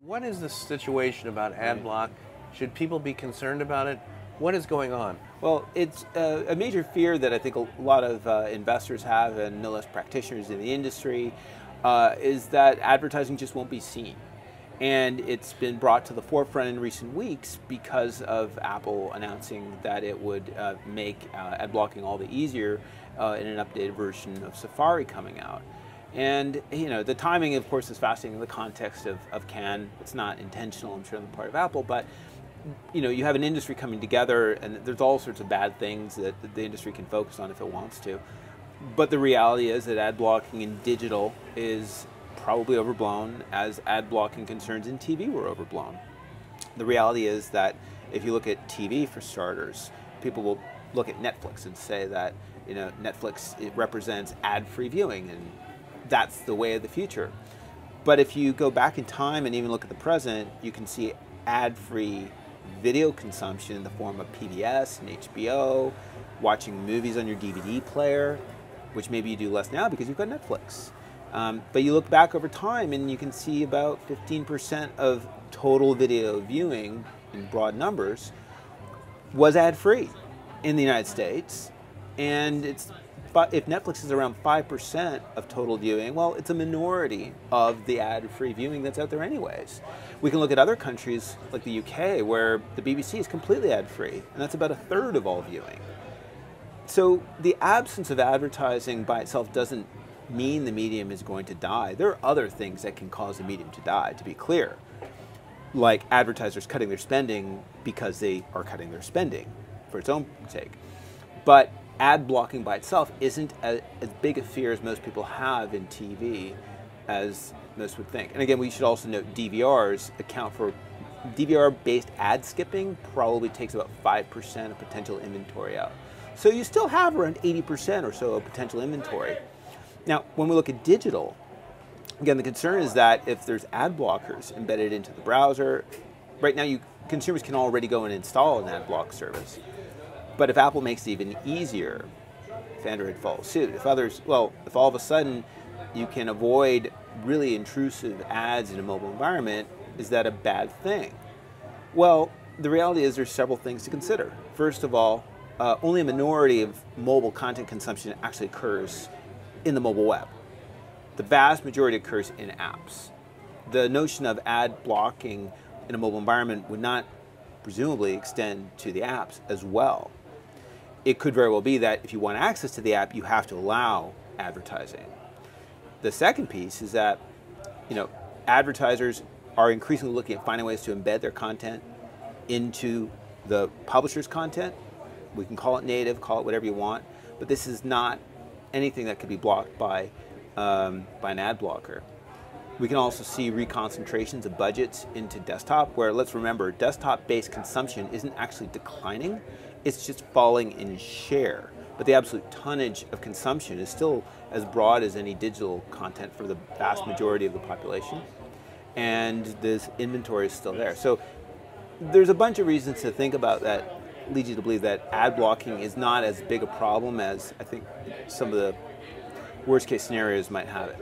What is the situation about ad block? Should people be concerned about it? What is going on? Well, it's a major fear that I think a lot of investors have, and no less practitioners in the industry, is that advertising just won't be seen. And it's been brought to the forefront in recent weeks because of Apple announcing that it would make ad blocking all the easier in an updated version of Safari coming out. And the timing, of course, is fascinating in the context of Cannes. It's not intentional, I'm sure, on the part of Apple, but you have an industry coming together, and there's all sorts of bad things that the industry can focus on if it wants to. But the reality is that ad blocking in digital is probably overblown, as ad blocking concerns in TV were overblown. The reality is that if you look at TV, for starters, people will look at Netflix and say that Netflix, it represents ad-free viewing, and that's the way of the future. But if you go back in time and even look at the present, you can see ad-free video consumption in the form of PBS and HBO, watching movies on your DVD player, which maybe you do less now because you've got Netflix. But you look back over time and you can see about 15% of total video viewing in broad numbers was ad-free in the United States. And if Netflix is around 5% of total viewing, well, it's a minority of the ad-free viewing that's out there anyways. We can look at other countries like the UK, where the BBC is completely ad-free, and that's about 1/3 of all viewing. So the absence of advertising by itself doesn't mean the medium is going to die. There are other things that can cause the medium to die, to be clear, like advertisers cutting their spending because they are cutting their spending for its own sake. But ad blocking by itself isn't as big a fear as most people have in TV as most would think. And again, we should also note DVRs account for DVR-based ad skipping probably takes about 5% of potential inventory out. So you still have around 80% or so of potential inventory. Now, when we look at digital, again, the concern is that if there's ad blockers embedded into the browser, right now consumers can already go and install an ad block service. But if Apple makes it even easier, if Android follows suit, if all of a sudden you can avoid really intrusive ads in a mobile environment, is that a bad thing? Well, the reality is there's several things to consider. First of all, only a minority of mobile content consumption actually occurs in the mobile web. The vast majority occurs in apps. The notion of ad blocking in a mobile environment would not presumably extend to the apps as well. It could very well be that if you want access to the app, you have to allow advertising. The second piece is that advertisers are increasingly looking at finding ways to embed their content into the publisher's content. We can call it native, call it whatever you want, but this is not anything that could be blocked by an ad blocker. We can also see reconcentrations of budgets into desktop, where, let's remember, desktop-based consumption isn't actually declining, it's just falling in share. But the absolute tonnage of consumption is still as broad as any digital content for the vast majority of the population. And this inventory is still there. So there's a bunch of reasons to think about that lead you to believe that ad blocking is not as big a problem as I think some of the worst case scenarios might have it.